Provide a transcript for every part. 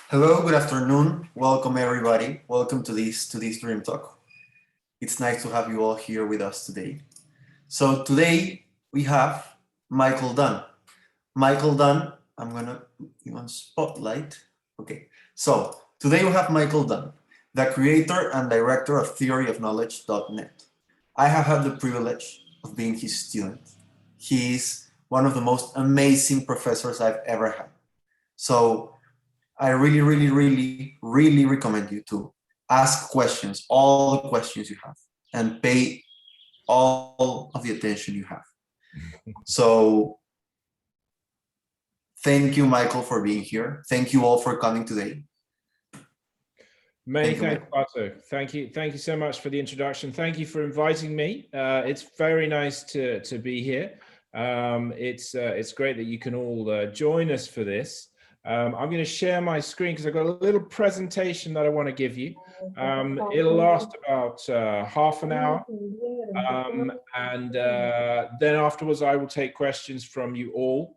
Hello, good afternoon. Welcome everybody. Welcome to this Dream Talk. It's nice to have you all here with us today. So today we have Michael Dunn. Michael Dunn, I'm gonna put you on spotlight. Okay. So today we have Michael Dunn, the creator and director of theoryofknowledge.net. I have had the privilege of being his student. He's one of the most amazing professors I've ever had. So I really recommend you to ask questions, all the questions you have, and pay all of the attention you have. So thank you, Michael, for being here. Thank you all for coming today. Many thanks, Pato. Thank you so much for the introduction. Thank you for inviting me. It's very nice to be here. It's great that you can all join us for this. I'm going to share my screen because I've got a little presentation that I want to give you. It'll last about half an hour. And then afterwards, I will take questions from you all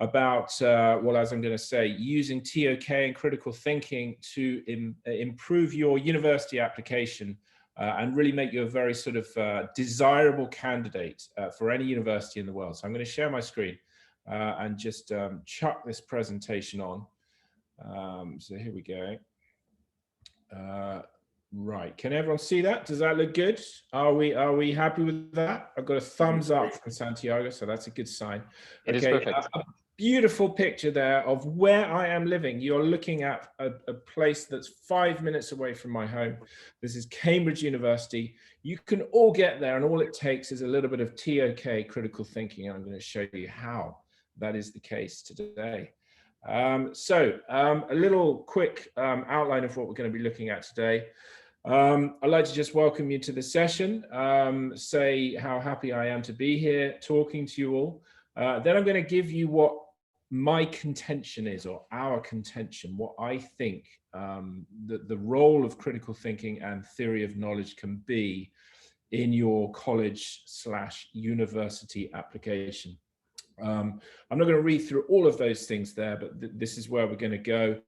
about, well, as I'm going to say, using TOK and critical thinking to improve your university application and really make you a very sort of desirable candidate for any university in the world. So I'm going to share my screen and just chuck this presentation on. So here we go. Right, can everyone see that? Does that look good? Are we happy with that? I've got a thumbs up from Santiago, so that's a good sign. It is perfect. A beautiful picture there of where I am living. You're looking at a place that's 5 minutes away from my home. This is Cambridge University. You can all get there, and all it takes is a little bit of TOK critical thinking, and I'm going to show you how that is the case today. A little quick outline of what we're going to be looking at today. I'd like to just welcome you to the session, say how happy I am to be here talking to you all. Then I'm going to give you what my contention is, or our contention, what I think the role of critical thinking and theory of knowledge can be in your college/university application. I'm not going to read through all of those things there, but this is where we're going to go.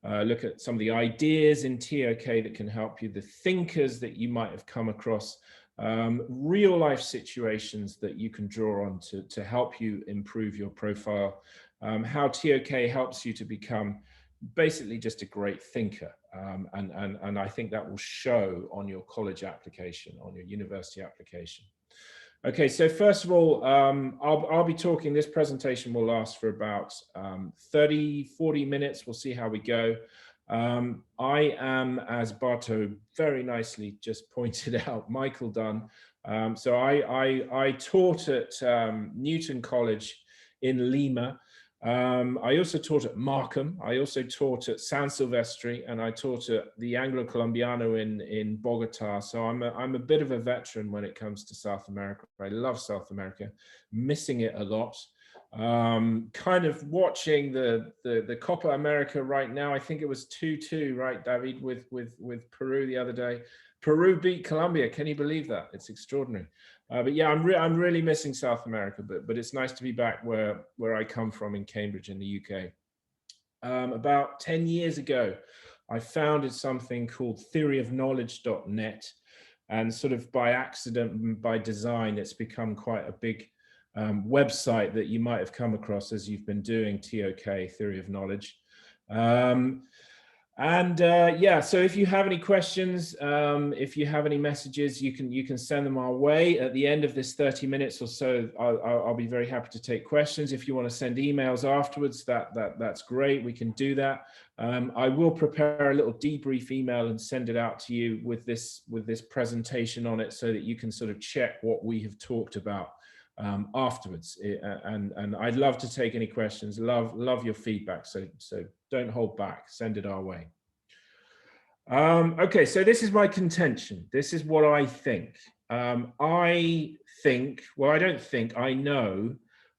Look at some of the ideas in TOK that can help you, the thinkers that you might have come across, real life situations that you can draw on to help you improve your profile, how TOK helps you to become basically just a great thinker. And I think that will show on your college application, on your university application. Okay, so first of all, I'll be talking, this presentation will last for about 30-40 minutes. We'll see how we go. I am, as Barto very nicely just pointed out, Michael Dunn. So I taught at Newton College in Lima. I also taught at Markham. I also taught at San Silvestre, and I taught at the Anglo-Colombiano in Bogota. So I'm a bit of a veteran when it comes to South America. I love South America, missing it a lot. Kind of watching the Copa America right now. I think it was 2-2, right, David, with Peru the other day. Peru beat Colombia. Can you believe that? It's extraordinary. But yeah, I'm really missing South America, but it's nice to be back where I come from in Cambridge in the UK. About 10 years ago, I founded something called theoryofknowledge.net, and sort of by accident and by design, it's become quite a big website that you might have come across as you've been doing TOK, Theory of Knowledge. Yeah, so if you have any questions, if you have any messages, you can send them our way. At the end of this 30 minutes or so, I'll be very happy to take questions. If you want to send emails afterwards, that's great. We can do that. I will prepare a little debrief email and send it out to you with this presentation on it, so that you can sort of check what we have talked about afterwards. And I'd love to take any questions. Love your feedback. So don't hold back. Send it our way. Okay, so this is my contention. This is what I think. I know,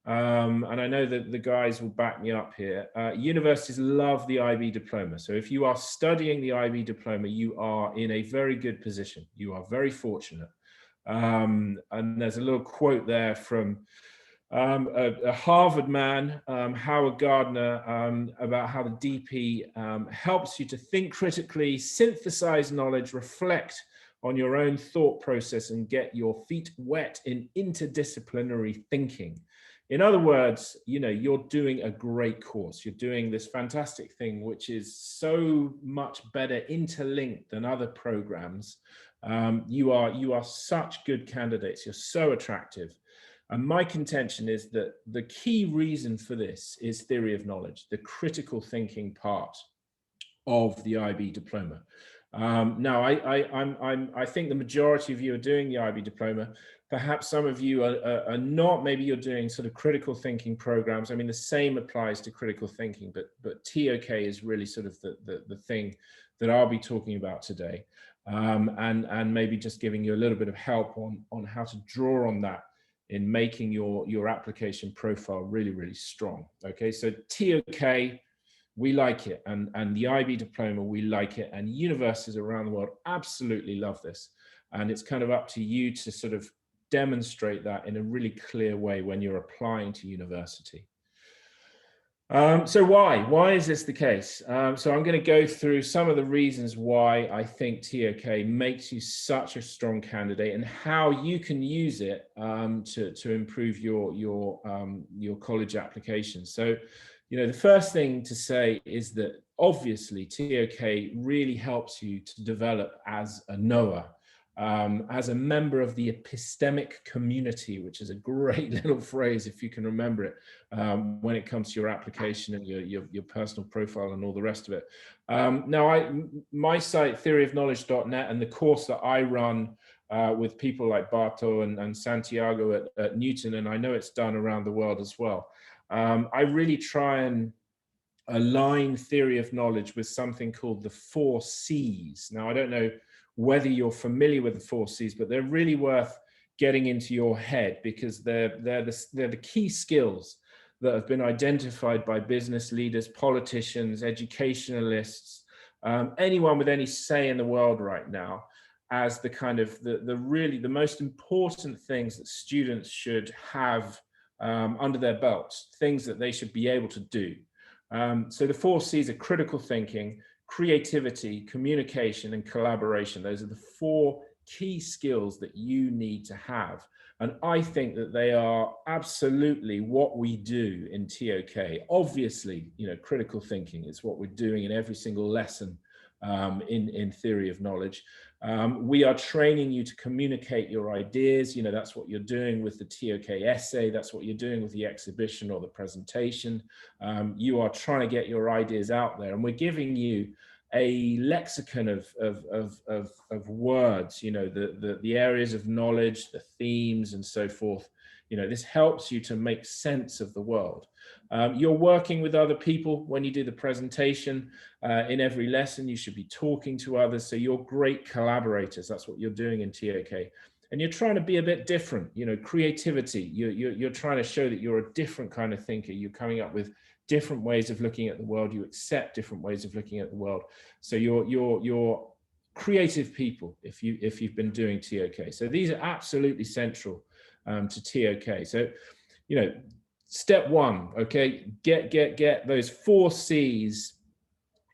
and I know that the guys will back me up here. Universities love the IB diploma. So if you are studying the IB diploma, you are in a very good position. You are very fortunate. And there's a little quote there from a Harvard man, Howard Gardner, about how the DP helps you to think critically, synthesize knowledge, reflect on your own thought process, and get your feet wet in interdisciplinary thinking. In other words, you're doing a great course. You're doing this fantastic thing, which is so much better interlinked than other programs. You are such good candidates. You're so attractive. And my contention is that the key reason for this is theory of knowledge, the critical thinking part of the IB diploma. Now, I think the majority of you are doing the IB diploma. Perhaps some of you are not. Maybe you're doing sort of critical thinking programs. I mean, the same applies to critical thinking, but TOK is really sort of the thing that I'll be talking about today, and maybe just giving you a little bit of help on how to draw on that in making your application profile really, really strong. Okay, so TOK, we like it, and the IB diploma, we like it, and universities around the world absolutely love this. And it's kind of up to you to sort of demonstrate that in a really clear way when you're applying to university. So why is this the case? So I'm going to go through some of the reasons why I think TOK makes you such a strong candidate, and how you can use it to improve your college application. So, the first thing to say is that obviously TOK really helps you to develop as a knower, as a member of the epistemic community, which is a great little phrase if you can remember it, when it comes to your application and your personal profile and all the rest of it. Now, my site, theoryofknowledge.net, and the course that I run with people like Barto and Santiago at Newton, and I know it's done around the world as well. I really try and align theory of knowledge with something called the 4 C's. Now, I don't know whether you're familiar with the 4 C's, but they're really worth getting into your head, because they're the key skills that have been identified by business leaders, politicians, educationalists, anyone with any say in the world right now, as the kind of the most important things that students should have under their belts, things that they should be able to do. So the 4 C's are critical thinking, creativity, communication, and collaboration. Those are the 4 key skills that you need to have. And I think that they are absolutely what we do in TOK. Obviously, critical thinking is what we're doing in every single lesson in theory of knowledge. We are training you to communicate your ideas. That's what you're doing with the TOK essay. That's what you're doing with the exhibition or the presentation. You are trying to get your ideas out there, and we're giving you a lexicon of words, the areas of knowledge, the themes, and so forth. This helps you to make sense of the world. You're working with other people when you do the presentation. In every lesson, you should be talking to others. So you're great collaborators. That's what you're doing in TOK. And you're trying to be a bit different, creativity. You're trying to show that you're a different kind of thinker. You're coming up with different ways of looking at the world. You accept different ways of looking at the world. So you're creative people if you've been doing TOK. So these are absolutely central to TOK. So, step 1, okay, get those 4 C's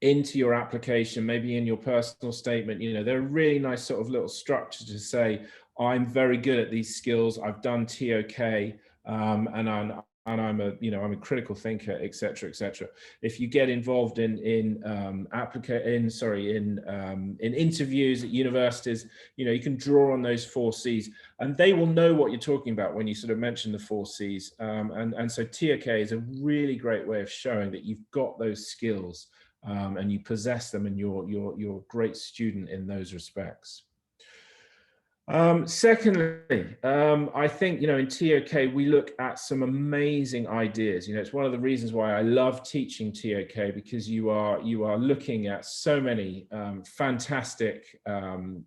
into your application, maybe in your personal statement. They're a really nice sort of little structure to say, I'm very good at these skills. I've done TOK, and I'm a critical thinker, etc., etc. If you get involved in interviews at universities, you can draw on those 4 C's, and they will know what you're talking about when you sort of mention the 4 C's. And so TOK is a really great way of showing that you've got those skills, and you possess them, and you're a great student in those respects. Secondly, I think, in TOK, we look at some amazing ideas. It's one of the reasons why I love teaching TOK, because you are looking at so many fantastic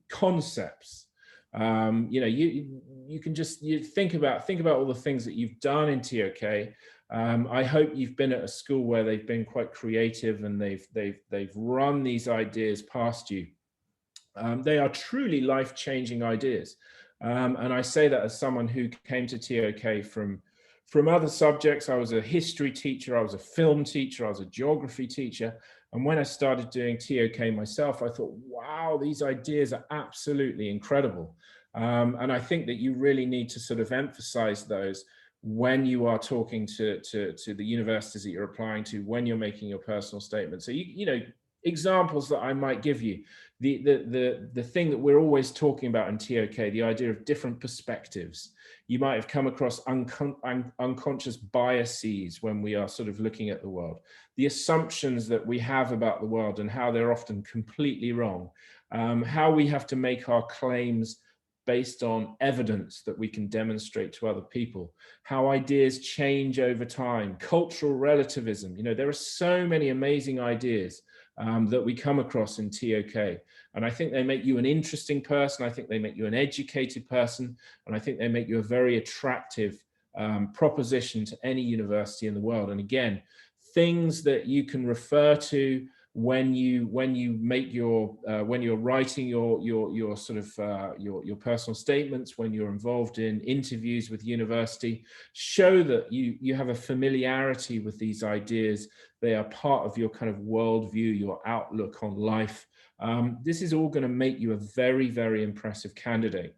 concepts. You can just think about all the things that you've done in TOK. I hope you've been at a school where they've been quite creative, and they've run these ideas past you. They are truly life-changing ideas. And I say that as someone who came to TOK from From other subjects, I was a history teacher, I was a film teacher, I was a geography teacher. And when I started doing TOK myself, I thought, wow, these ideas are absolutely incredible. And I think that you really need to sort of emphasize those when you are talking to the universities that you're applying to, when you're making your personal statement. So, you know, examples that I might give you, the thing that we're always talking about in TOK, the idea of different perspectives. You might have come across unconscious biases when we are sort of looking at the world, the assumptions that we have about the world and how they're often completely wrong, how we have to make our claims based on evidence that we can demonstrate to other people, how ideas change over time, cultural relativism. You know, there are so many amazing ideas that we come across in TOK. And I think they make you an interesting person. I think they make you an educated person. And I think they make you a very attractive proposition to any university in the world. And again, things that you can refer to when you make your when you're writing your sort of your personal statements, when you're involved in interviews with university, show that you have a familiarity with these ideas. They are part of your kind of worldview, your outlook on life. This is all going to make you a very, very impressive candidate.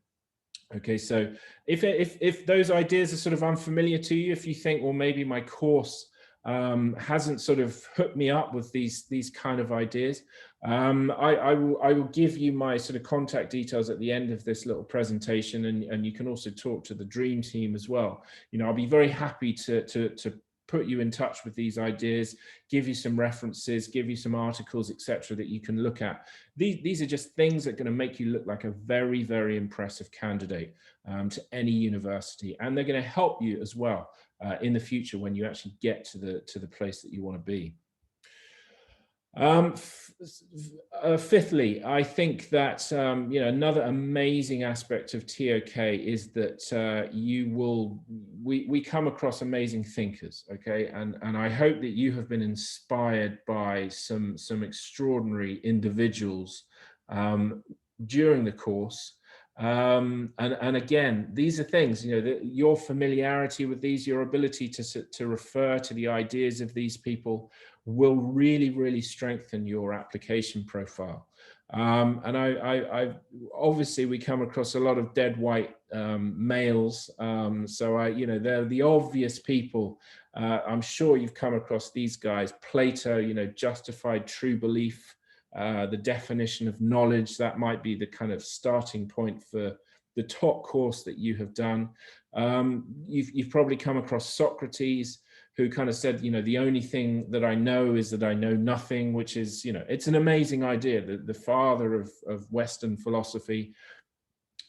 Okay, so if those ideas are sort of unfamiliar to you, if you think, well, maybe my course hasn't sort of hooked me up with these kind of ideas, I will give you my sort of contact details at the end of this little presentation, and you can also talk to the dream team as well. You know, I'll be very happy to put you in touch with these ideas, give you some references, give you some articles, etc., that you can look at. These are just things that are going to make you look like a very, very impressive candidate to any university, and they're going to help you as well in the future when you actually get to the place that you want to be. Fifthly, I think that you know, another amazing aspect of TOK is that we come across amazing thinkers, okay, and I hope that you have been inspired by some extraordinary individuals during the course. And again, these are things, you know, your familiarity with these, your ability to refer to the ideas of these people will really, really strengthen your application profile. And I obviously, we come across a lot of dead white males. So you know, they're the obvious people. I'm sure you've come across these guys. Plato, you know, justified true belief. The definition of knowledge, that might be the kind of starting point for the TOK course that you have done. You've probably come across Socrates, who kind of said, you know, the only thing that I know is that I know nothing, which is, you know, it's an amazing idea, the father of Western philosophy.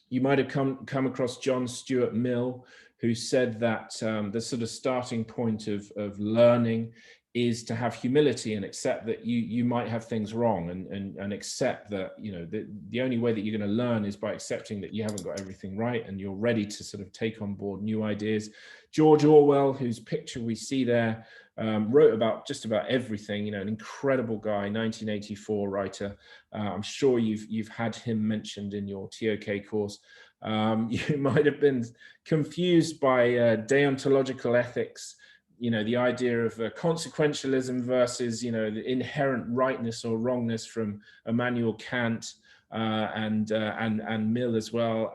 You might have come across John Stuart Mill, who said that the sort of starting point of learning is to have humility and accept that you might have things wrong, and accept that, you know, the only way that you're going to learn is by accepting that you haven't got everything right, and you're ready to sort of take on board new ideas. George Orwell, whose picture we see there, wrote about just about everything, you know, an incredible guy, 1984 writer. I'm sure you've had him mentioned in your TOK course. You might have been confused by deontological ethics, you know, the idea of consequentialism versus, you know, the inherent rightness or wrongness from Immanuel Kant and Mill as well,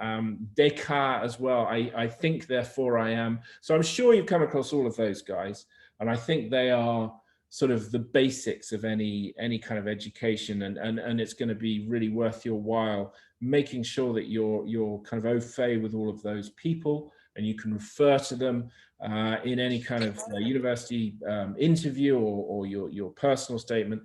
Descartes as well. I think, therefore I am. So I'm sure you've come across all of those guys, and I think they are sort of the basics of any kind of education, and it's going to be really worth your while making sure that you're kind of au fait with all of those people, and you can refer to them in any kind of university interview or your personal statement.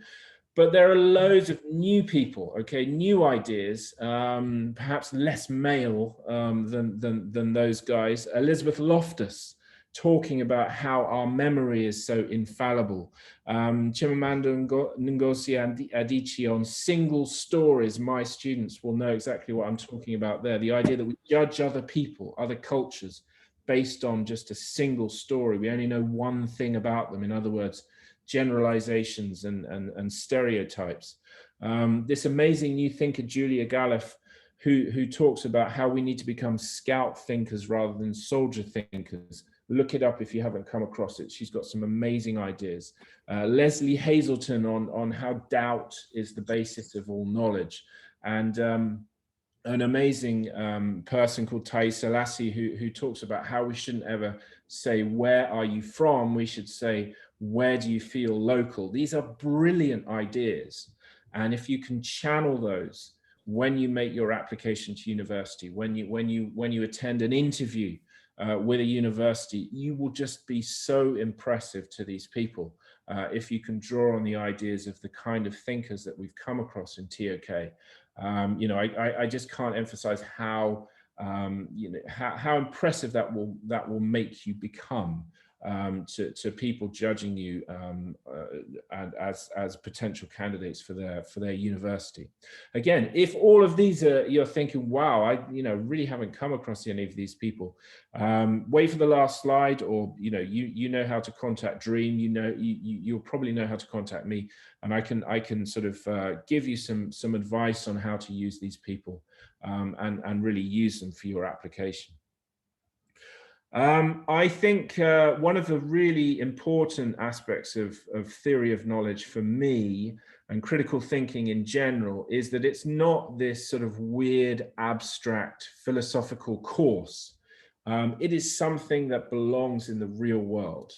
But there are loads of new people, okay, new ideas, perhaps less male than those guys. Elizabeth Loftus, talking about how our memory is so infallible. Chimamanda Ngozi Adichie on single stories. My students will know exactly what I'm talking about there. The idea that we judge other people, other cultures, based on just a single story. We only know one thing about them. In other words, generalizations and stereotypes. This amazing new thinker, Julia Galef, who talks about how we need to become scout thinkers rather than soldier thinkers. Look it up if you haven't come across it. She's got some amazing ideas. Leslie Hazelton on how doubt is the basis of all knowledge. And an amazing person called Tai Selassie who talks about how we shouldn't ever say, where are you from? We should say, where do you feel local? These are brilliant ideas. And if you can channel those when you make your application to university, when you attend an interview with a university, you will just be so impressive to these people if you can draw on the ideas of the kind of thinkers that we've come across in TOK. I just can't emphasize how how impressive that will make you become to people judging you and as potential candidates for their university. Again, if all of these are, you're thinking, wow, I really haven't come across any of these people, wait for the last slide, or you know how to contact Dream. You'll probably know how to contact me, and I can sort of give you some advice on how to use these people and really use them for your application. I think one of the really important aspects of theory of knowledge for me and critical thinking in general is that it's not this sort of weird, abstract philosophical course. It is something that belongs in the real world.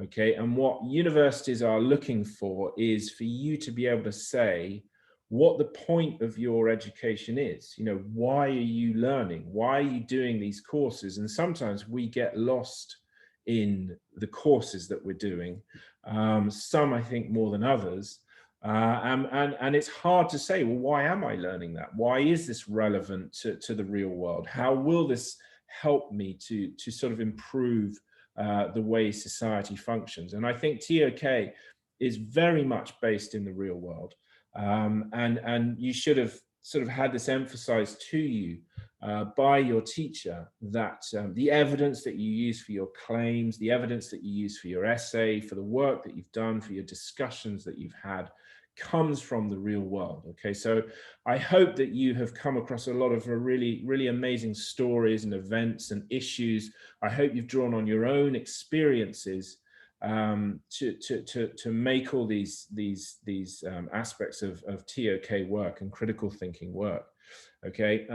Okay, and what universities are looking for is for you to be able to say what the point of your education is. Why are you learning? Why are you doing these courses? And sometimes we get lost in the courses that we're doing. Some, I think, more than others. And it's hard to say, well, why am I learning that? Why is this relevant to the real world? How will this help me to sort of improve the way society functions? And I think TOK is very much based in the real world. And you should have sort of had this emphasized to you by your teacher, that the evidence that you use for your claims, the evidence that you use for your essay, for the work that you've done, for your discussions that you've had, comes from the real world. Okay, so I hope that you have come across a lot of really, really amazing stories and events and issues. I hope you've drawn on your own experiences to make all these aspects of TOK work and critical thinking work. Okay,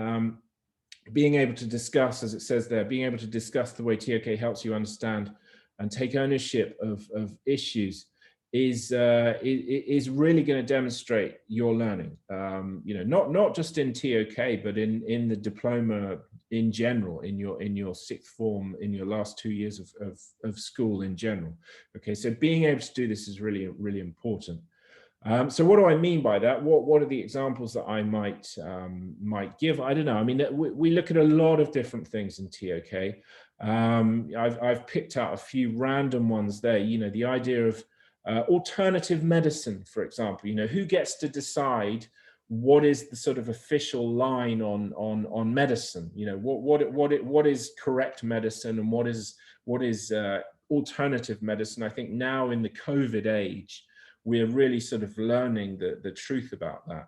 being able to discuss, as it says there, being able to discuss the way TOK helps you understand and take ownership of issues is really going to demonstrate your learning. Not just in TOK, but in the diploma in general, in your sixth form, in your last 2 years of school in general. Okay, so being able to do this is really, really important. So what do I mean by that? What are the examples that I might give? I don't know. I mean, we look at a lot of different things in TOK. I've picked out a few random ones there. The idea of alternative medicine, for example. Who gets to decide what is the sort of official line on medicine? What is correct medicine and what is alternative medicine? I think now in the COVID age, we're really sort of learning the truth about that.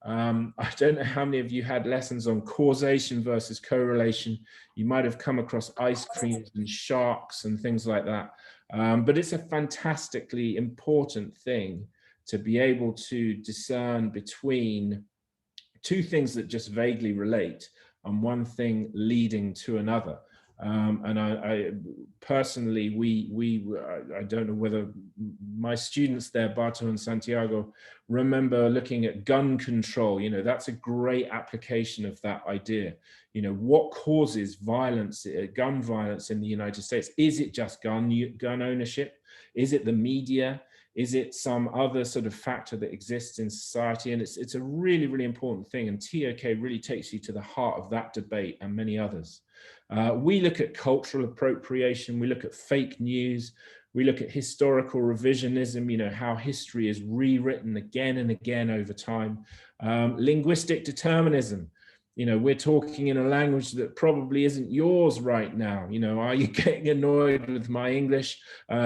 I don't know how many of you had lessons on causation versus correlation. You might have come across ice creams and sharks and things like that. But it's a fantastically important thing to be able to discern between two things that just vaguely relate and one thing leading to another. And I personally, I don't know whether my students there, Barto and Santiago, remember looking at gun control. That's a great application of that idea. What causes violence, gun violence in the United States? Is it just gun ownership? Is it the media? Is it some other sort of factor that exists in society? And it's a really, really important thing. And TOK really takes you to the heart of that debate and many others. We look at cultural appropriation. We look at fake news. We look at historical revisionism, how history is rewritten again and again over time. Linguistic determinism. We're talking in a language that probably isn't yours right now. Are you getting annoyed with my English?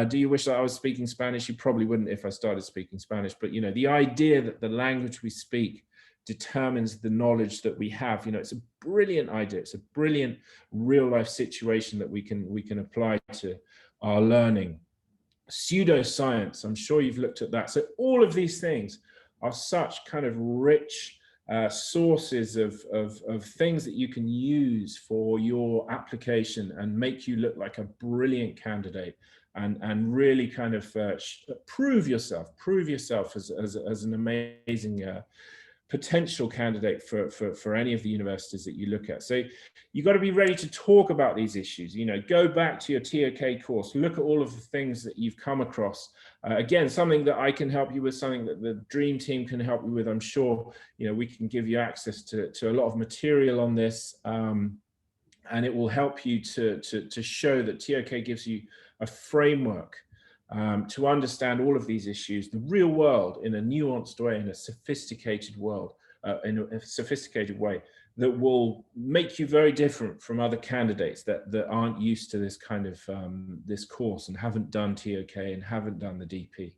Do you wish that I was speaking Spanish? You probably wouldn't if I started speaking Spanish. But, the idea that the language we speak determines the knowledge that we have. It's a brilliant idea. It's a brilliant real life situation that we can apply to our learning. Pseudoscience, I'm sure you've looked at that. So all of these things are such kind of rich sources of things that you can use for your application and make you look like a brilliant candidate, and really kind of prove yourself as an amazing potential candidate for any of the universities that you look at. So you've got to be ready to talk about these issues. Go back to your TOK course, look at all of the things that you've come across. Again, something that I can help you with, something that the Dream Team can help you with. I'm sure, we can give you access to a lot of material on this, and it will help you to show that TOK gives you a framework to understand all of these issues, the real world, in a nuanced way, in a sophisticated world, in a sophisticated way that will make you very different from other candidates that aren't used to this kind of this course and haven't done TOK and haven't done the DP.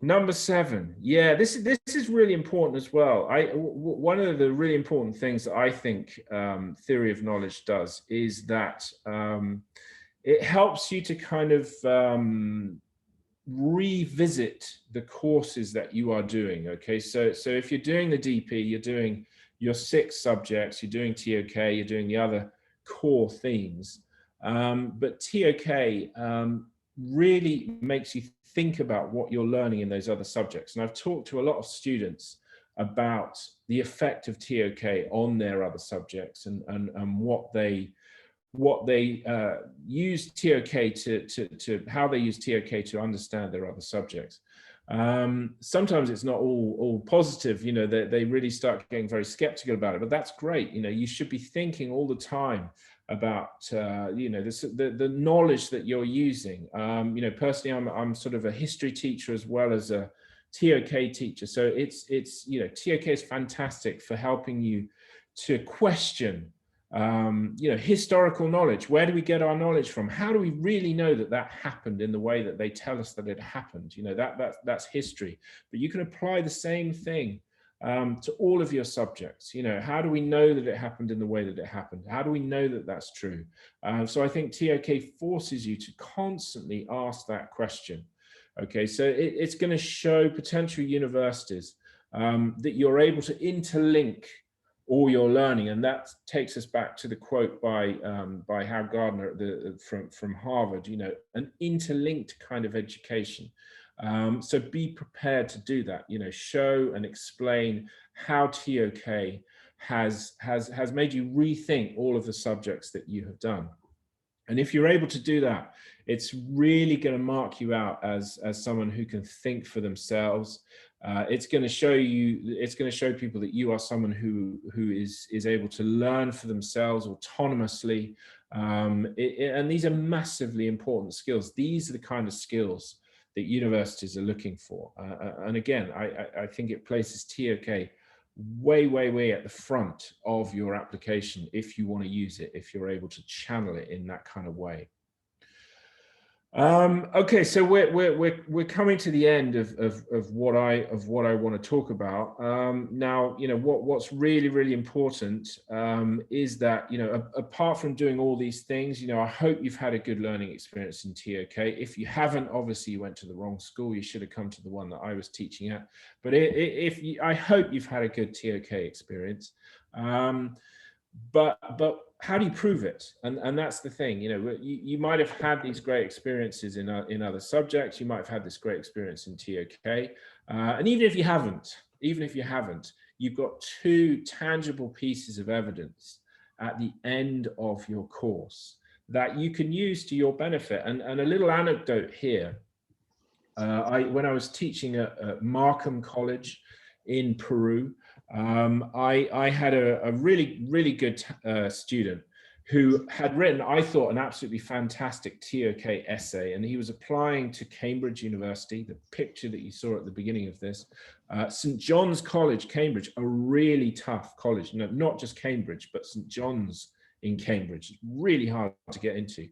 Number 7. Yeah, this is really important as well. One of the really important things that I think theory of knowledge does is that it helps you to kind of revisit the courses that you are doing. Okay, so if you're doing the DP, you're doing your 6 subjects, you're doing TOK, you're doing the other core themes, but TOK really makes you think about what you're learning in those other subjects. And I've talked to a lot of students about the effect of TOK on their other subjects and what they use TOK to how they use TOK to understand their other subjects. Sometimes it's not all positive, they really start getting very skeptical about it, but that's great. You should be thinking all the time about the knowledge that you're using. Personally, I'm sort of a history teacher as well as a TOK teacher, so it's TOK is fantastic for helping you to question historical knowledge. Where do we get our knowledge from? How do we really know that happened in the way that they tell us that it happened? That's history, but you can apply the same thing to all of your subjects. How do we know that it happened in the way that it happened? How do we know that that's true? So I think TOK forces you to constantly ask that question. Okay, so it's going to show potential universities that you're able to interlink all your learning, and that takes us back to the quote by Hal Gardner from Harvard. An interlinked kind of education. So be prepared to do that. Show and explain how TOK has made you rethink all of the subjects that you have done. And if you're able to do that, it's really going to mark you out as someone who can think for themselves. It's going to show people that you are someone who is able to learn for themselves autonomously. And these are massively important skills. These are the kind of skills that universities are looking for. And again, I think it places TOK way at the front of your application if you want to use it, if you're able to channel it in that kind of way. Okay, so we're coming to the end of what I want to talk about. Now, what's really important is that, apart from doing all these things, I hope you've had a good learning experience in TOK. If you haven't, obviously you went to the wrong school. You should have come to the one that I was teaching at. But I hope you've had a good TOK experience. But how do you prove it? And that's the thing. You might have had these great experiences in other subjects. You might have had this great experience in TOK, and even if you haven't, you've got 2 tangible pieces of evidence at the end of your course that you can use to your benefit. And a little anecdote here. When I was teaching at Markham College in Peru, I had a really good student who had written, I thought, an absolutely fantastic TOK essay, and he was applying to Cambridge University, the picture that you saw at the beginning of this, St. John's College, Cambridge, a really tough college, not just Cambridge, but St. John's in Cambridge. It's really hard to get into.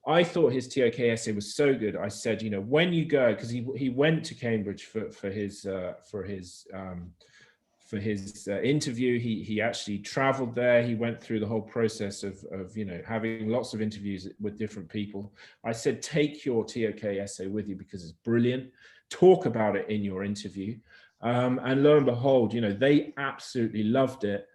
I thought his TOK essay was so good. I said, you know, when you go, because he went to Cambridge for his interview. He actually traveled there. He went through the whole process of you know, having lots of interviews with different people. I said, take your TOK essay with you because it's brilliant. Talk about it in your interview. And lo and behold, you know, they absolutely loved it.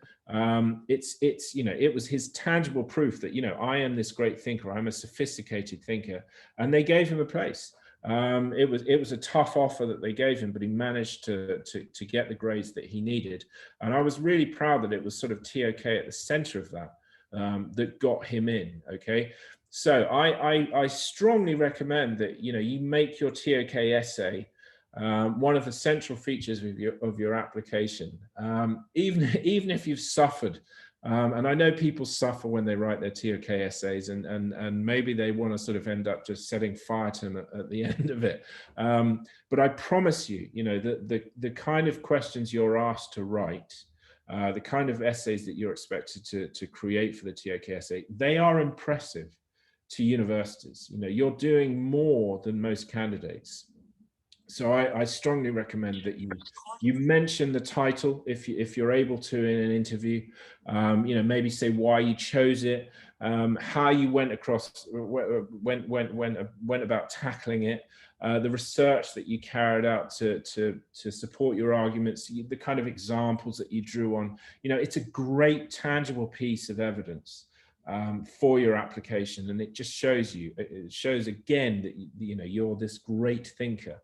It's you know, it was his tangible proof that, you know, I am this great thinker. I'm a sophisticated thinker, and they gave him a place. It was a tough offer that they gave him, but he managed to get the grades that he needed. And I was really proud that it was sort of TOK at the center of that, that got him in. Okay. So I strongly recommend that, you know, you make your TOK essay one of the central features of your application, even if you've suffered. And I know people suffer when they write their TOK essays, and maybe they want to sort of end up just setting fire to them at the end of it. But I promise you, you know, the kind of questions you're asked to write, the kind of essays that you're expected to create for the TOK essay, they are impressive to universities. You know, you're doing more than most candidates. So I strongly recommend that you mention the title if you're able to in an interview. You know, maybe say why you chose it, how you went about tackling it, the research that you carried out to support your arguments, the kind of examples that you drew on. You know, it's a great tangible piece of evidence for your application, and it just shows it shows again that you know, you're this great thinker.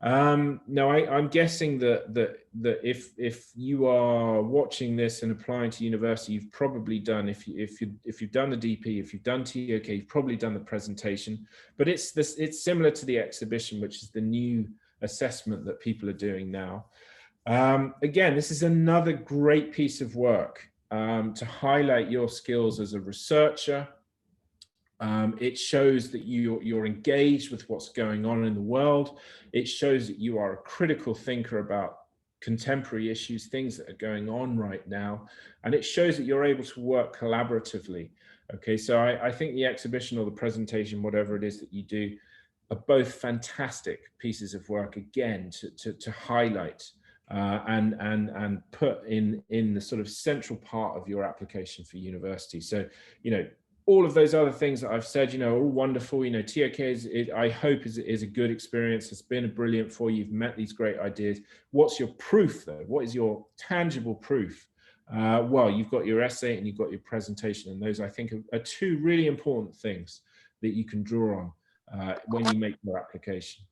No, I'm guessing that if you are watching this and applying to university, you've probably done, if you've done the DP, if you've done TOK, you've probably done the presentation. But it's similar to the exhibition, which is the new assessment that people are doing now. Again, this is another great piece of work to highlight your skills as a researcher. It shows that you're engaged with what's going on in the world. It shows that you are a critical thinker about contemporary issues, things that are going on right now. And it shows that you're able to work collaboratively. Okay, so I think the exhibition or the presentation, whatever it is that you do, are both fantastic pieces of work, again, to highlight and put in the sort of central part of your application for university. So, you know, all of those other things that I've said, you know, are all wonderful. You know, TOK I hope is a good experience. It's been brilliant for you. You've met these great ideas. What's your proof though? What is your tangible proof? Well, you've got your essay and you've got your presentation, and those I think are two really important things that you can draw on when you make your application.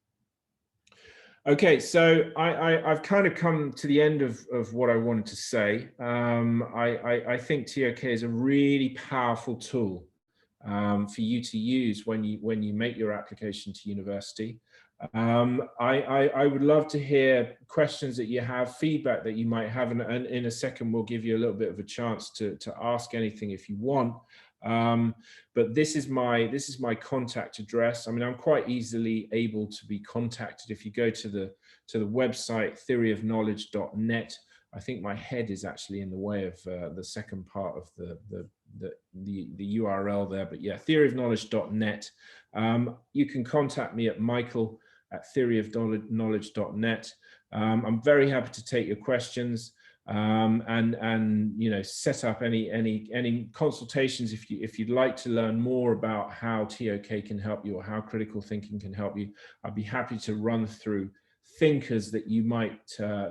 Okay, so I've kind of come to the end of what I wanted to say. I think TOK is a really powerful tool for you to use when you make your application to university. I would love to hear questions that you have, feedback that you might have, and in a second we'll give you a little bit of a chance to ask anything if you want. But this is my contact address. I mean, I'm quite easily able to be contacted. If you go to the website theoryofknowledge.net, I think my head is actually in the way of the second part of the URL there. But yeah, theoryofknowledge.net. You can contact me at michael@theoryofknowledge.net. I'm very happy to take your questions. And you know, set up any consultations if you'd like to learn more about how TOK can help you or how critical thinking can help you. I'd be happy to run through thinkers that you might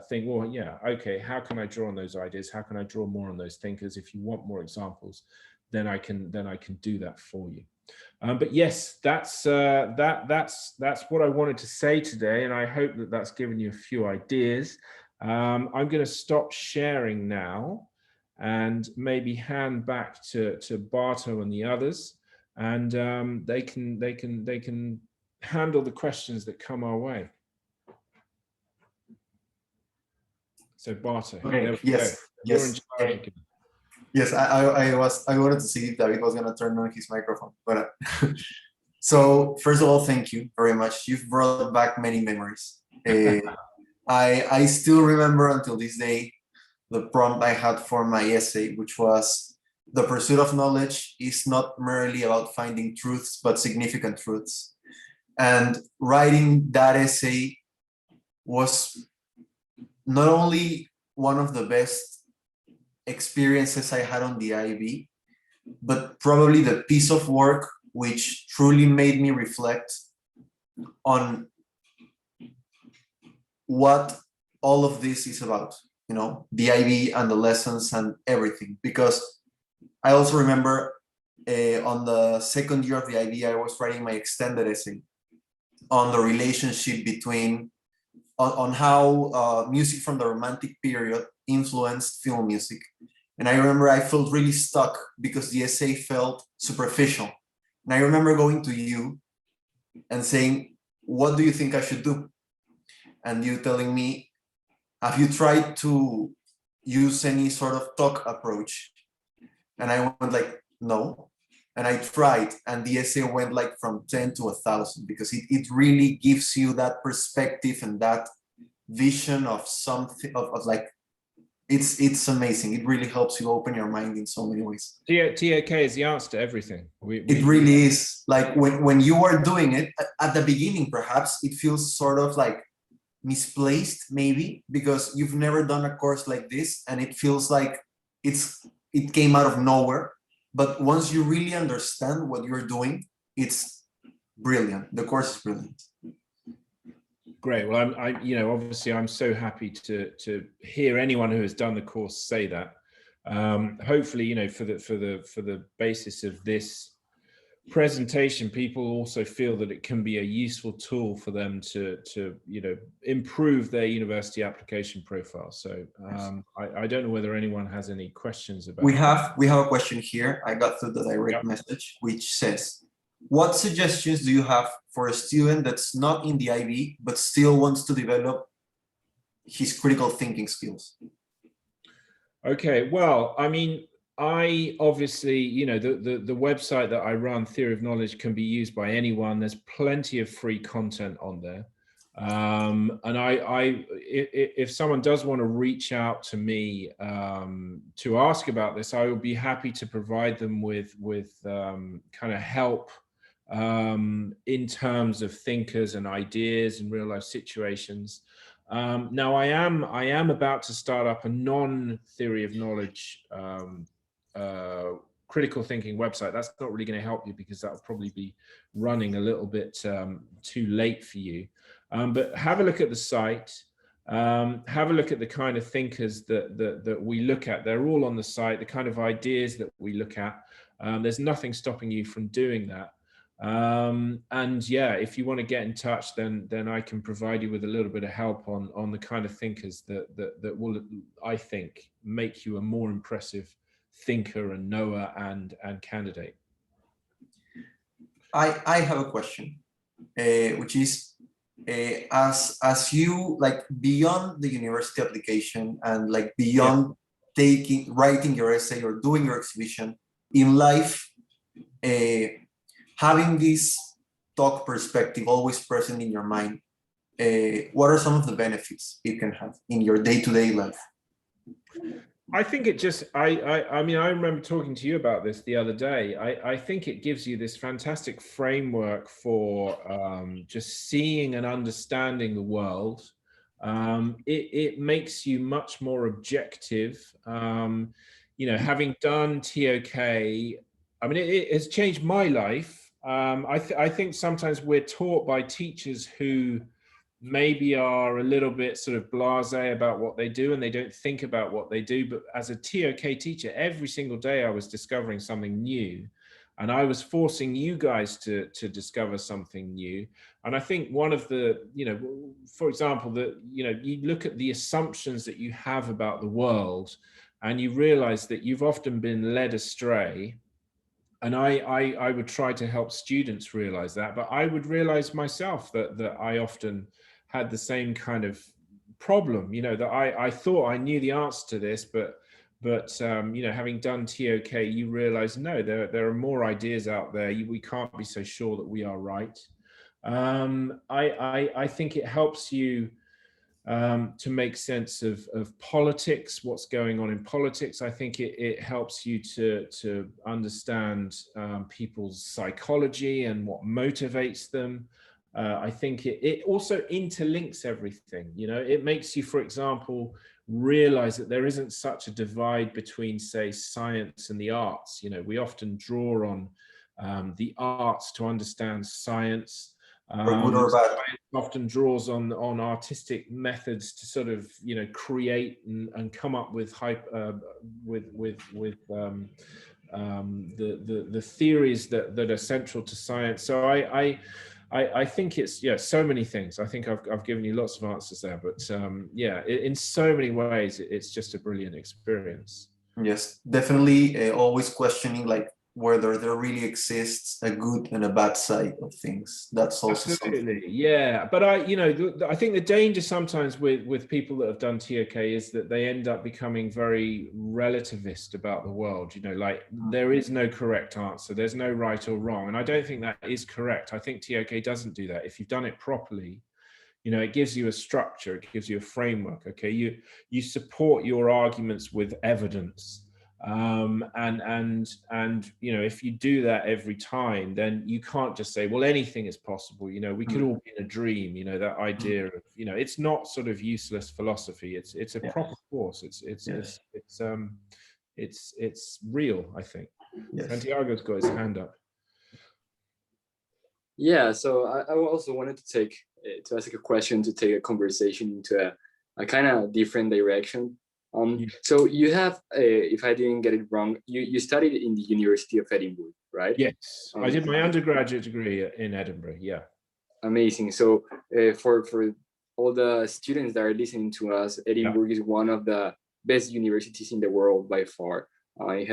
think, well, yeah, okay, how can I draw on those ideas? How can I draw more on those thinkers? If you want more examples, then I can do that for you. But yes, that's what I wanted to say today, and I hope that that's given you a few ideas. I'm going to stop sharing now and maybe hand back to Barto and the others, and they can handle the questions that come our way. So Barto, okay. Yes. You're in charge again. Yes, I wanted to see if David was going to turn on his microphone, but so first of all, thank you very much. You've brought back many memories. I still remember until this day the prompt I had for my essay, which was the pursuit of knowledge is not merely about finding truths, but significant truths. And writing that essay was not only one of the best experiences I had on the IB, but probably the piece of work which truly made me reflect on what all of this is about, you know, the IB and the lessons and everything. Because I also remember on the second year of the IB, I was writing my extended essay on the relationship between, on how music from the Romantic period influenced film music. And I remember I felt really stuck because the essay felt superficial. And I remember going to you and saying, what do you think I should do? And you telling me, have you tried to use any sort of TOK approach? And I went like, no. And I tried, and the essay went like from 10 to 1,000 because it really gives you that perspective and that vision of something of like, it's amazing. It really helps you open your mind in so many ways. TOK is the answer to everything. It really is. Like when you are doing it at the beginning, perhaps it feels sort of like misplaced, maybe because you've never done a course like this, and it feels like it came out of nowhere. But once you really understand what you're doing, it's brilliant. The course is brilliant. Great. Well, obviously I'm so happy to hear anyone who has done the course say that. Hopefully, for the basis of this presentation, people also feel that it can be a useful tool for them to improve their university application profile. So I don't know whether anyone has any questions about we have a question here. I got through the direct message, which says, what suggestions do you have for a student that's not in the IB but still wants to develop his critical thinking skills? Okay, well, I mean, I obviously, the website that I run, Theory of Knowledge, can be used by anyone. There's plenty of free content on there. And if someone does want to reach out to me to ask about this, I would be happy to provide them with kind of help in terms of thinkers and ideas in real life situations. Now I am about to start up a non-theory of knowledge critical thinking website. That's not really going to help you because that will probably be running a little bit too late for you. But have a look at the site. Have a look at the kind of thinkers that we look at. They're all on the site, the kind of ideas that we look at. There's nothing stopping you from doing that. And yeah, if you want to get in touch, then I can provide you with a little bit of help on the kind of thinkers that will, I think, make you a more impressive thinker and knower and candidate. I have a question, which is, as you like beyond the university application and like beyond writing your essay or doing your exhibition in life, having this TOK perspective always present in your mind, what are some of the benefits it can have in your day-to-day life? I think it just, I mean, I remember talking to you about this the other day. I think it gives you this fantastic framework for just seeing and understanding the world. It makes you much more objective. Having done TOK, I mean, it has changed my life. I think sometimes we're taught by teachers who maybe are a little bit sort of blasé about what they do and they don't think about what they do. But as a TOK teacher, every single day I was discovering something new, and I was forcing you guys to discover something new. And I think one of the, for example, you look at the assumptions that you have about the world and you realize that you've often been led astray. And I would try to help students realize that, but I would realize myself that I often had the same kind of problem, that I thought I knew the answer to this, but having done TOK, you realize, no, there are more ideas out there. We can't be so sure that we are right. I think it helps you to make sense of politics, what's going on in politics. I think it helps you to understand people's psychology and what motivates them. I think it also interlinks everything. You know, it makes you, for example, realize that there isn't such a divide between, say, science and the arts. You know, we often draw on the arts to understand science. For good or bad. Science often draws on artistic methods to sort of, you know, create and come up with the theories that are central to science. So I think it's, yeah, so many things. I think I've given you lots of answers there, but yeah, in so many ways, it's just a brilliant experience. Yes, definitely. Always questioning like whether there really exists a good and a bad side of things. That's also something. Absolutely, yeah. But I think the danger sometimes with people that have done TOK is that they end up becoming very relativist about the world. You know, like there is no correct answer. There's no right or wrong. And I don't think that is correct. I think TOK doesn't do that. If you've done it properly, you know, it gives you a structure, it gives you a framework. Okay, you support your arguments with evidence. And you know, if you do that every time, then you can't just say, well, anything is possible. You know, we could all be in a dream. You know, that idea of, you know, it's not sort of useless philosophy. It's a proper course. It's real, I think. Yes. Santiago's got his hand up. Yeah, so I also wanted to ask a question, to take a conversation into a kind of different direction. So you have, if I didn't get it wrong, you studied in the University of Edinburgh, right? Yes, I did my undergraduate degree in Edinburgh. Yeah. Amazing. So for all the students that are listening to us, Edinburgh is one of the best universities in the world by far. It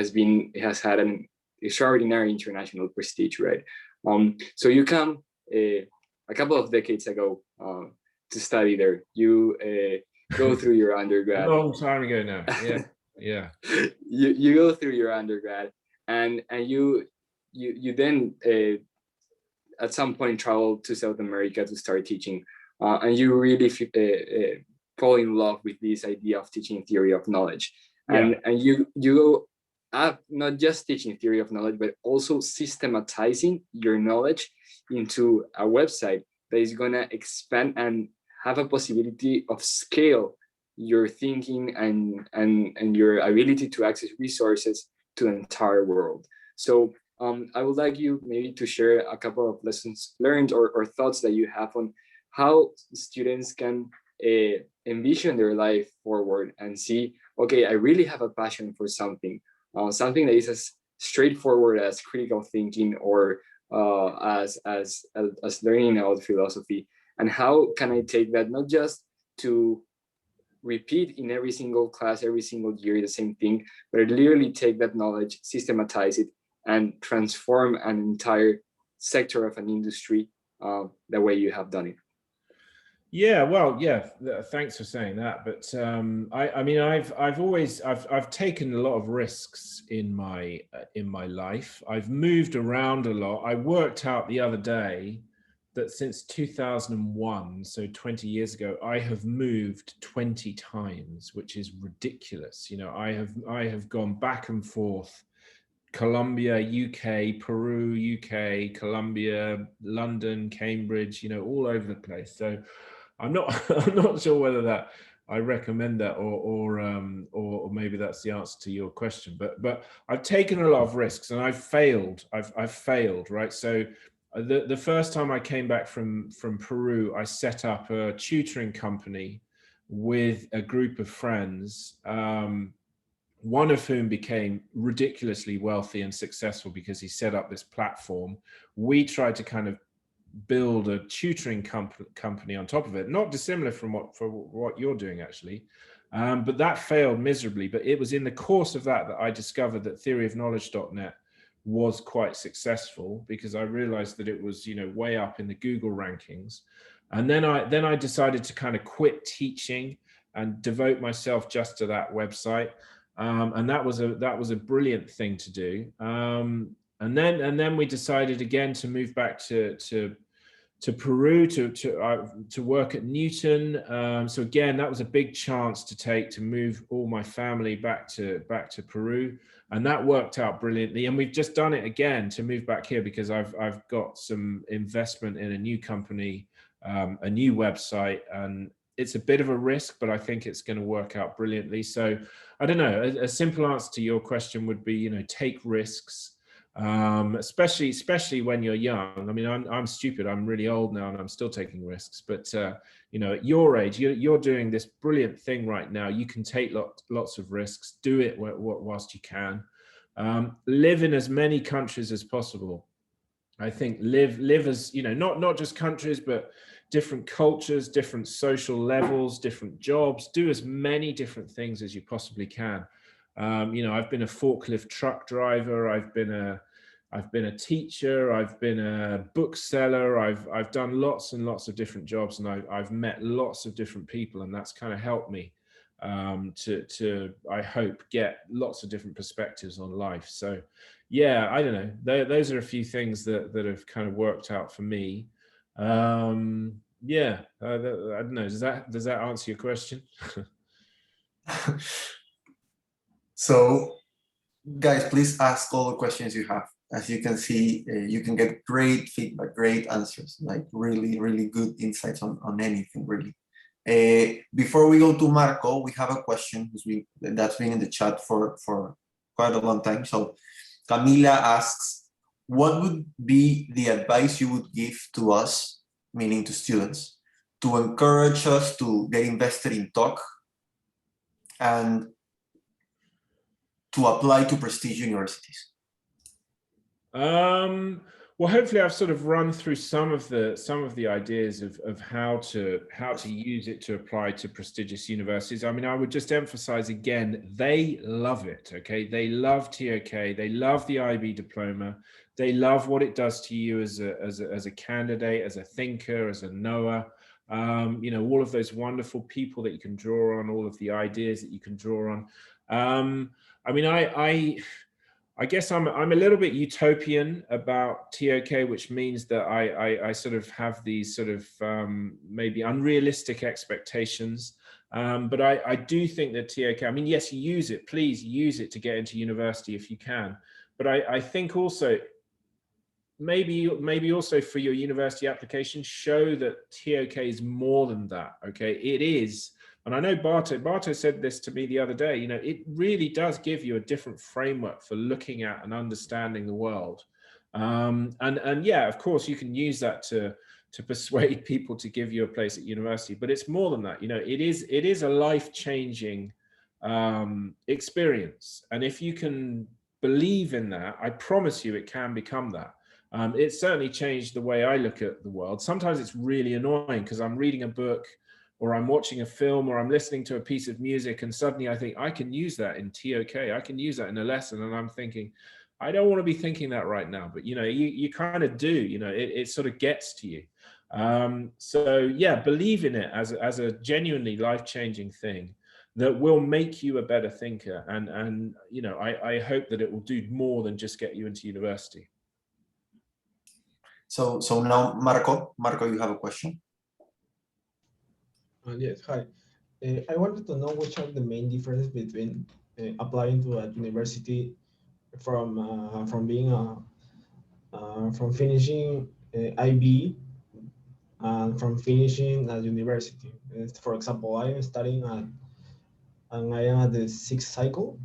has had an extraordinary international prestige, right? So you come a couple of decades ago to study there. You go through your undergrad. A long time ago now. Yeah, yeah. You go through your undergrad, and you then at some point travel to South America to start teaching, and you really fall in love with this idea of teaching theory of knowledge, and you go up not just teaching theory of knowledge, but also systematizing your knowledge into a website that is going to expand and have a possibility of scale your thinking and your ability to access resources to the entire world. So I would like you maybe to share a couple of lessons learned or thoughts that you have on how students can envision their life forward and see, okay, I really have a passion for something, something that is as straightforward as critical thinking or as learning about philosophy. And how can I take that not just to repeat in every single class, every single year, the same thing, but literally take that knowledge, systematize it, and transform an entire sector of an industry the way you have done it? Yeah, well, yeah. Thanks for saying that. But I mean, I've taken a lot of risks in my life. I've moved around a lot. I worked out the other day that since 2001, so 20 years ago, I have moved 20 times, which is ridiculous. You know, I have gone back and forth. Colombia, UK, Peru, UK, Colombia, London, Cambridge, you know, all over the place. So I'm not sure whether that I recommend that or maybe that's the answer to your question. But I've taken a lot of risks and I've failed. I've failed, right? So the first time I came back from Peru, I set up a tutoring company with a group of friends. One of whom became ridiculously wealthy and successful because he set up this platform. We tried to kind of build a tutoring company on top of it, not dissimilar from what you're doing actually, but that failed miserably. But it was in the course of that I discovered that theoryofknowledge.net was quite successful, because I realized that it was, you know, way up in the Google rankings. And then I decided to kind of quit teaching and devote myself just to that website. And that was a brilliant thing to do. And then we decided again to move back to Peru to work at Newton. So again, that was a big chance to move all my family back to Peru, and that worked out brilliantly. And we've just done it again to move back here because I've got some investment in a new company, a new website, and it's a bit of a risk, but I think it's going to work out brilliantly. So I don't know. A simple answer to your question would be, take risks. Especially when you're young. I mean, I'm stupid. I'm really old now, and I'm still taking risks. But at your age, you're doing this brilliant thing right now. You can take lots of risks. Do it whilst you can. Live in as many countries as possible. I think live as not just countries, but different cultures, different social levels, different jobs. Do as many different things as you possibly can. I've been a forklift truck driver. I've been a teacher. I've been a bookseller. I've done lots and lots of different jobs, and I've met lots of different people, and that's kind of helped me to I hope get lots of different perspectives on life. So yeah, I don't know. Those are a few things that have kind of worked out for me. Yeah, I don't know. Does that answer your question? So, guys, please ask all the questions you have. As you can see, you can get great feedback, great answers, like really, really good insights on anything, really. Before we go to Marco, we have a question that's been in the chat for quite a long time. So Camila asks, what would be the advice you would give to us, meaning to students, to encourage us to get invested in TOK and to apply to prestige universities? Well, hopefully I've sort of run through some of the ideas of how to use it to apply to prestigious universities. I mean, I would just emphasize again, they love it. Okay, they love TOK, they love the IB diploma, they love what it does to you as a candidate, as a thinker, as a knower. All of those wonderful people that you can draw on, all of the ideas that you can draw on. I mean, I guess I'm a little bit utopian about TOK, which means that I sort of have these sort of maybe unrealistic expectations. But I do think that TOK, I mean, yes, use it, please use it to get into university if you can. But I think also, maybe also for your university application, show that TOK is more than that, okay? It is. And I know Barto said this to me the other day, it really does give you a different framework for looking at and understanding the world. And yeah, of course, you can use that to persuade people to give you a place at university, but it's more than that. It is a life-changing experience. And if you can believe in that, I promise you it can become that. It certainly changed the way I look at the world. Sometimes it's really annoying because I'm reading a book, or I'm watching a film, or I'm listening to a piece of music, and suddenly I think I can use that in TOK, I can use that in a lesson, and I'm thinking, I don't want to be thinking that right now, but you kind of do, it sort of gets to you. So yeah, believe in it as a genuinely life-changing thing that will make you a better thinker, and I hope that it will do more than just get you into university. So now, Marco, you have a question? Yes, hi. I wanted to know which are the main differences between applying to a university from being from finishing IB and from finishing a university. For example, I am studying and I am at the 6th cycle.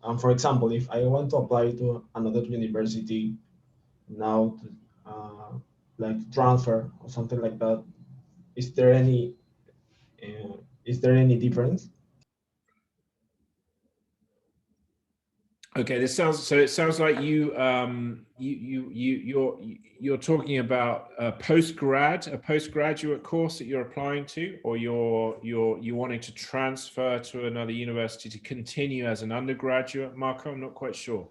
And for example, if I want to apply to another university now, like transfer or something like that, is there any difference? Okay, it sounds like you're talking about a postgraduate course that you're applying to, or you're wanting to transfer to another university to continue as an undergraduate, Marco? I'm not quite sure.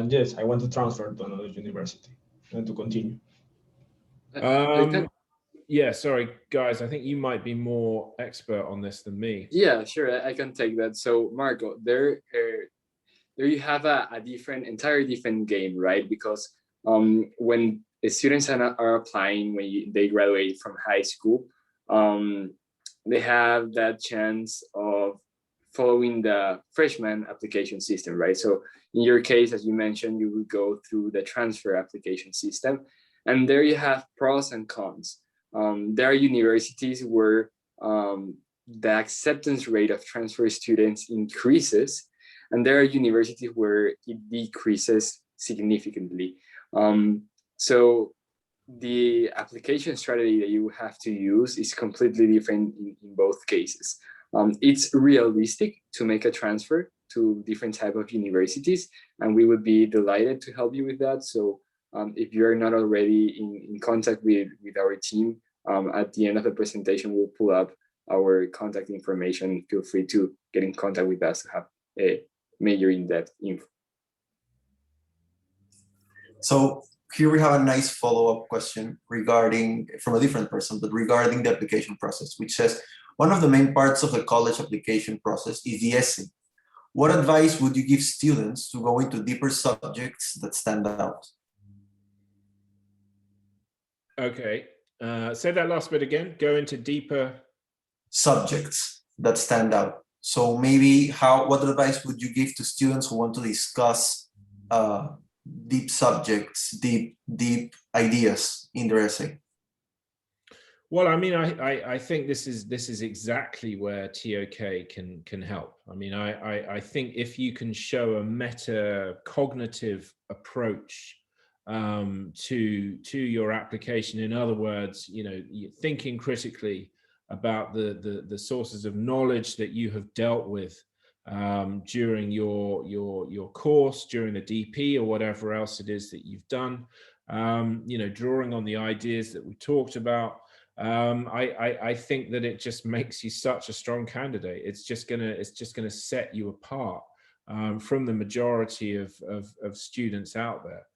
Yes, I want to transfer to another university and to continue. Yeah, sorry, guys. I think you might be more expert on this than me. Yeah, sure, I can take that. So Marco, there you have a entirely different game, right? Because when students are applying when they graduate from high school, they have that chance of following the freshman application system, right? So in your case, as you mentioned, you would go through the transfer application system, and there you have pros and cons. There are universities where the acceptance rate of transfer students increases, and there are universities where it decreases significantly. So the application strategy that you have to use is completely different in both cases. It's realistic to make a transfer to different type of universities, and we would be delighted to help you with that. So if you're not already in contact with our team, at the end of the presentation, we'll pull up our contact information. Feel free to get in contact with us to have a major in-depth info. So here we have a nice follow-up question regarding, from a different person, but regarding the application process, which says, one of the main parts of the college application process is the essay. What advice would you give students to go into deeper subjects that stand out? Okay, say that last bit again. Go into deeper subjects that stand out. So maybe what advice would you give to students who want to discuss deep subjects, deep ideas in their essay? Well, I mean, I think this is exactly where TOK can help. I mean, I think if you can show a metacognitive approach to your application, in other words, you know, thinking critically about the sources of knowledge that you have dealt with during your course, during the DP or whatever else it is that you've done, you know, drawing on the ideas that we talked about. I think that it just makes you such a strong candidate. It's just gonna set you apart from the majority of students out there.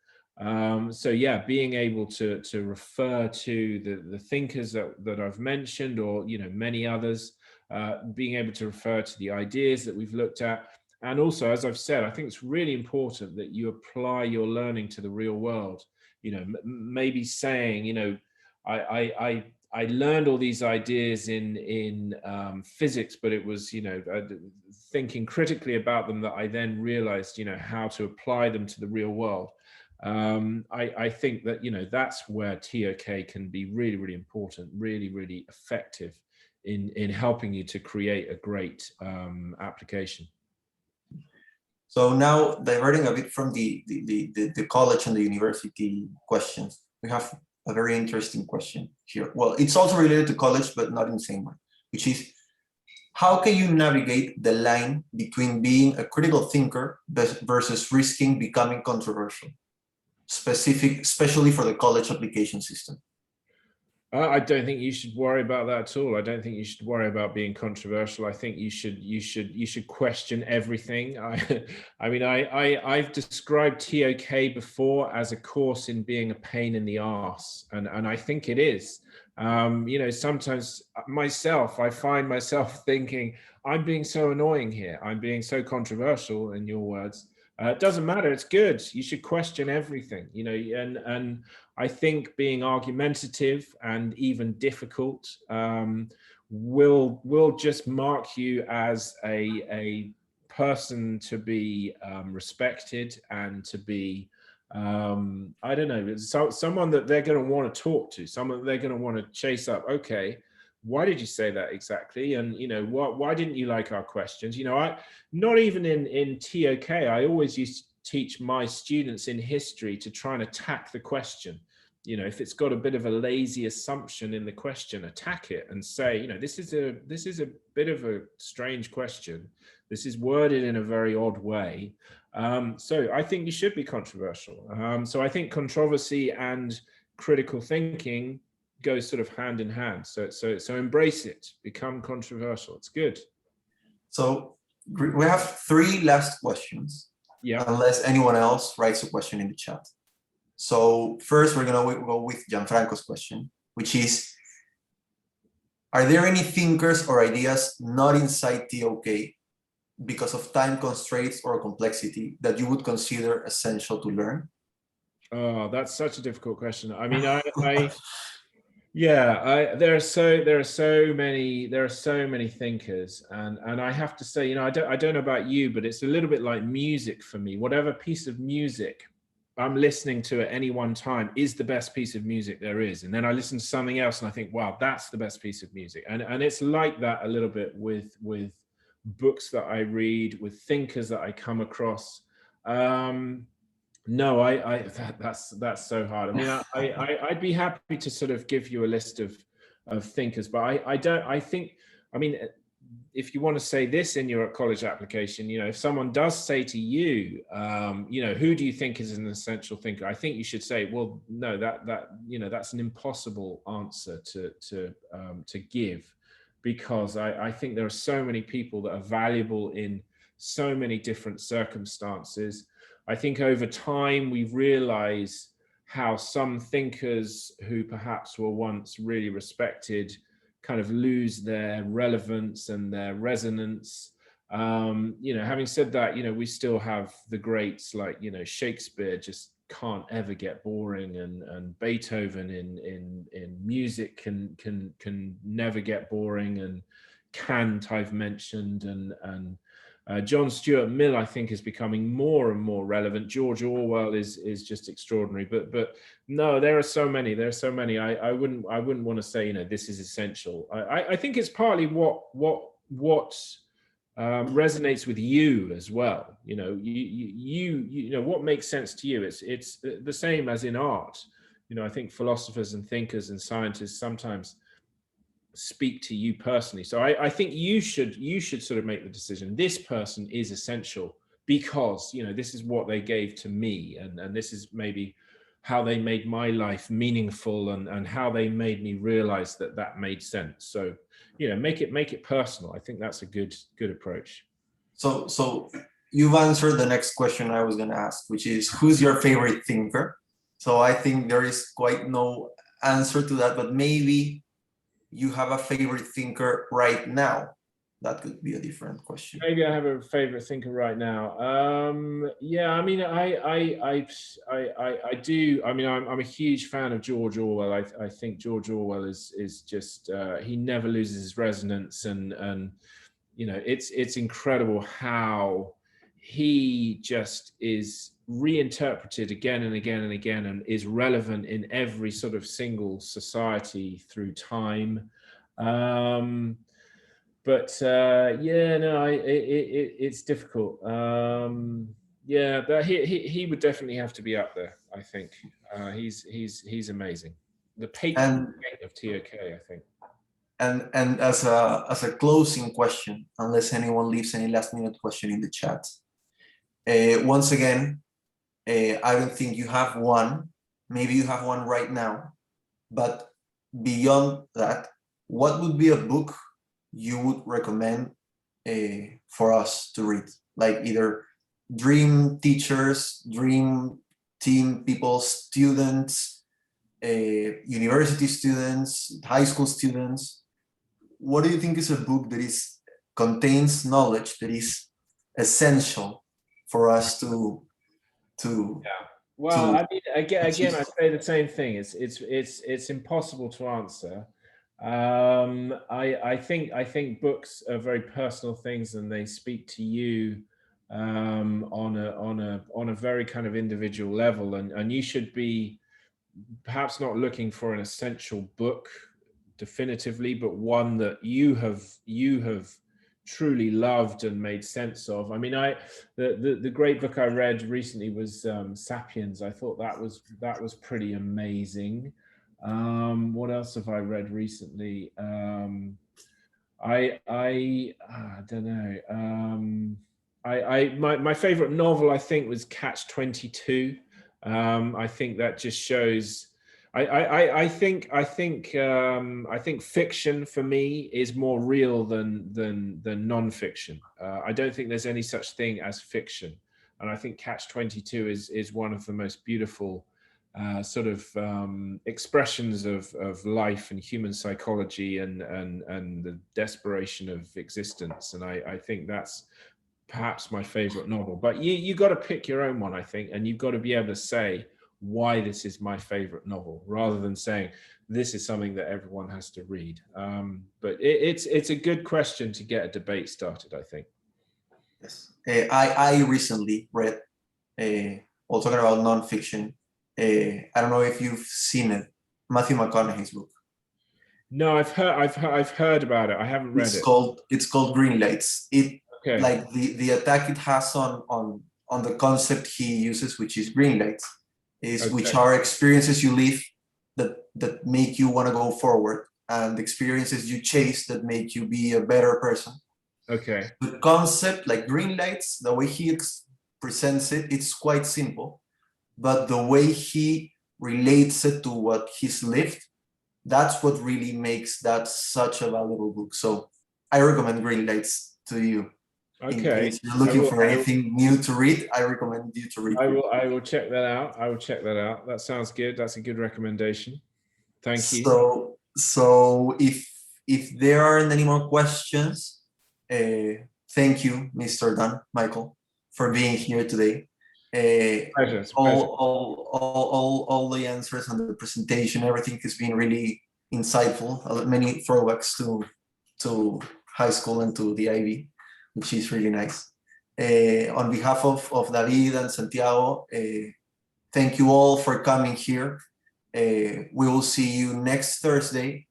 So yeah, being able to refer to the thinkers that I've mentioned, or you know, many others, being able to refer to the ideas that we've looked at, and also, as I've said, I think it's really important that you apply your learning to the real world. You know, maybe saying, you know, I learned all these ideas in physics, but it was, you know, thinking critically about them that I then realized, you know, how to apply them to the real world. I think that, you know, that's where TOK can be really, really important, really, really effective in helping you to create a great application. So now, diverting a bit from the college and the university questions, we have a very interesting question here. Well, it's also related to college, but not in the same way, which is, how can you navigate the line between being a critical thinker versus risking becoming controversial, especially for the college application system? I don't think you should worry about that at all. I don't think you should worry about being controversial. I think you should question everything. I mean, I've described TOK before as a course in being a pain in the arse, and I think it is. You know, sometimes I find myself thinking, I'm being so annoying here. I'm being so controversial, in your words. It doesn't matter. It's good. You should question everything, you know, and I think being argumentative and even difficult will just mark you as a person to be respected and to be, I don't know, someone that they're going to want to talk to, someone that they're going to want to chase up. Okay, why did you say that exactly? And, you know, why didn't you like our questions? You know, not even in TOK, I always used to teach my students in history to try and attack the question. You know, if it's got a bit of a lazy assumption in the question, attack it and say, you know, this is a bit of a strange question. This is worded in a very odd way. So I think you should be controversial. So I think controversy and critical thinking goes sort of hand in hand. So embrace it, become controversial. It's good. So we have 3 last questions. Yeah. Unless anyone else writes a question in the chat. So first, we're gonna go with Gianfranco's question, which is, are there any thinkers or ideas not inside TOK because of time constraints or complexity that you would consider essential to learn? Oh, that's such a difficult question. I mean, yeah, there are so many thinkers, and I have to say, you know, I don't know about you, but it's a little bit like music for me. Whatever piece of music I'm listening to at any one time is the best piece of music there is, and then I listen to something else and I think, wow, that's the best piece of music. And it's like that a little bit with books that I read, with thinkers that I come across. No, that's so hard. I mean, I'd be happy to sort of give you a list of thinkers, but I don't. I think, I mean, if you want to say this in your college application, you know, if someone does say to you, you know, who do you think is an essential thinker? I think you should say, well, no, you know, that's an impossible answer to give, because I think there are so many people that are valuable in so many different circumstances. I think over time we've realized how some thinkers who perhaps were once really respected kind of lose their relevance and their resonance. You know, having said that, you know, we still have the greats like, you know, Shakespeare just can't ever get boring, and Beethoven in music can never get boring, and Kant I've mentioned, and John Stuart Mill, I think, is becoming more and more relevant. George Orwell is just extraordinary. But no, there are so many. I wouldn't want to say, you know, this is essential. I think it's partly what resonates with you as well. You know, you know what makes sense to you. It's the same as in art. You know, I think philosophers and thinkers and scientists sometimes speak to you personally. So I think you should sort of make the decision. This person is essential because, you know, this is what they gave to me, and this is maybe how they made my life meaningful, and how they made me realize that made sense. So, you know, make it personal. I think that's a good approach. So you've answered the next question I was going to ask, which is, who's your favorite thinker? So I think there is quite no answer to that, but maybe you have a favorite thinker right now. That could be a different question. Maybe I have a favorite thinker right now. Yeah, I mean, I do. I mean, I'm a huge fan of George Orwell. I think George Orwell is just he never loses his resonance, and you know, it's incredible how he just is reinterpreted again and again and again, and is relevant in every sort of single society through time. But yeah, no, it's difficult. Yeah, but he would definitely have to be up there. I think he's amazing. The patron of TOK, I think. And as a closing question, unless anyone leaves any last minute question in the chat, once again, I don't think you have one. Maybe you have one right now, but beyond that, what would be a book you would recommend for us to read? Like either dream teachers, dream team people, students, university students, high school students. What do you think is a book that contains knowledge that is essential for us to yeah. Well, I mean, again, I say the same thing. It's impossible to answer. I think books are very personal things, and they speak to you on a very kind of individual level, and you should be perhaps not looking for an essential book definitively, but one that you have truly loved and made sense of. I mean, the great book I read recently was Sapiens. I thought that was pretty amazing. What else have I read recently? I don't know. My favorite novel, I think, was Catch-22. I think that just shows. I think fiction for me is more real than non-fiction. I don't think there's any such thing as fiction, and I think Catch-22 is one of the most beautiful sort of expressions of life and human psychology and the desperation of existence. And I think that's perhaps my favorite novel. But you got to pick your own one, I think, and you've got to be able to say why this is my favorite novel, rather than saying this is something that everyone has to read. But it's a good question to get a debate started, I think. Yes. I recently read, all talking about nonfiction. I don't know if you've seen it, Matthew McConaughey's book. No, I've heard about it. I haven't read it. It's called Green Lights. Okay. Like the attack it has on the concept he uses, which is green lights, which are experiences you live that make you want to go forward, and experiences you chase that make you be a better person. Okay. The concept, like green lights, the way he presents it, it's quite simple, but the way he relates it to what he's lived, that's what really makes that such a valuable book. So I recommend Green Lights to you. Okay. In case you're looking for anything new to read, I recommend you to read. I will check that out. I will check that out. That sounds good. That's a good recommendation. Thank you. So if there aren't any more questions, thank you, Mr. Dan, Michael, for being here today. Pleasure. All the answers and the presentation, everything has been really insightful. Many throwbacks to high school and to the Ivy, which is really nice. On behalf of David and Santiago, thank you all for coming here. We will see you next Thursday.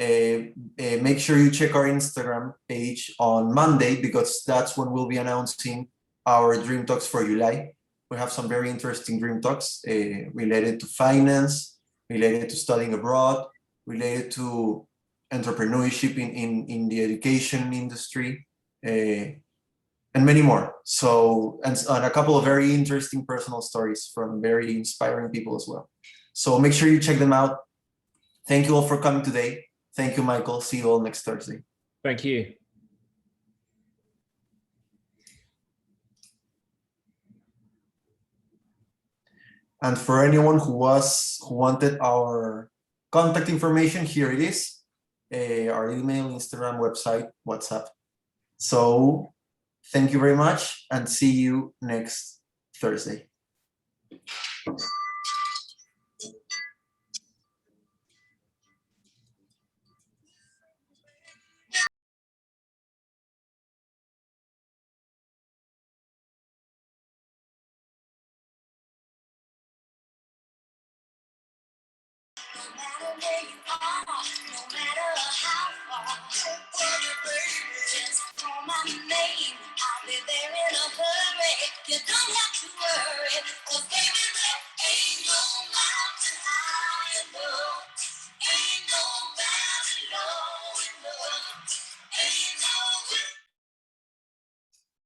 Make sure you check our Instagram page on Monday, because that's when we'll be announcing our Dream Talks for July. We have some very interesting Dream Talks related to finance, related to studying abroad, related to entrepreneurship in the education industry, and many more. So, and a couple of very interesting personal stories from very inspiring people as well. So make sure you check them out. Thank you all for coming today. Thank you, Michael. See you all next Thursday. Thank you. And for anyone who wanted our contact information, here it is. Our email, Instagram, website, WhatsApp. So thank you very much, and see you next Thursday.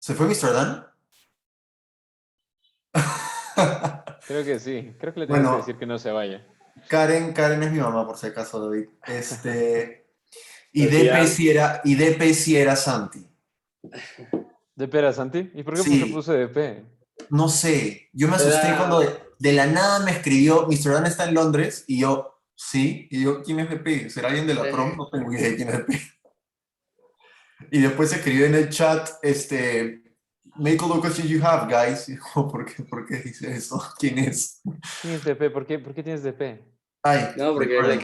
¿Se fue Mr. Dan? Creo que sí. Creo que le tenemos que decir que no se vaya. Karen es mi mamá, por si acaso, David. Y Pues DP sí era Santi. ¿DP era Santi? ¿Y por qué Sí. se puso DP? No sé, yo me asusté cuando de la nada me escribió, Mr. Dan está en Londres, y yo, sí, y yo, ¿quién es DP? ¿Será alguien de la prom? No tengo idea de quién es DP. Y después escribió en el chat, make all the questions you have, guys. Y yo, ¿por qué dice eso? ¿Quién es? ¿Quién es DP? ¿Por qué tienes DP? Ay, No, porque recuerden.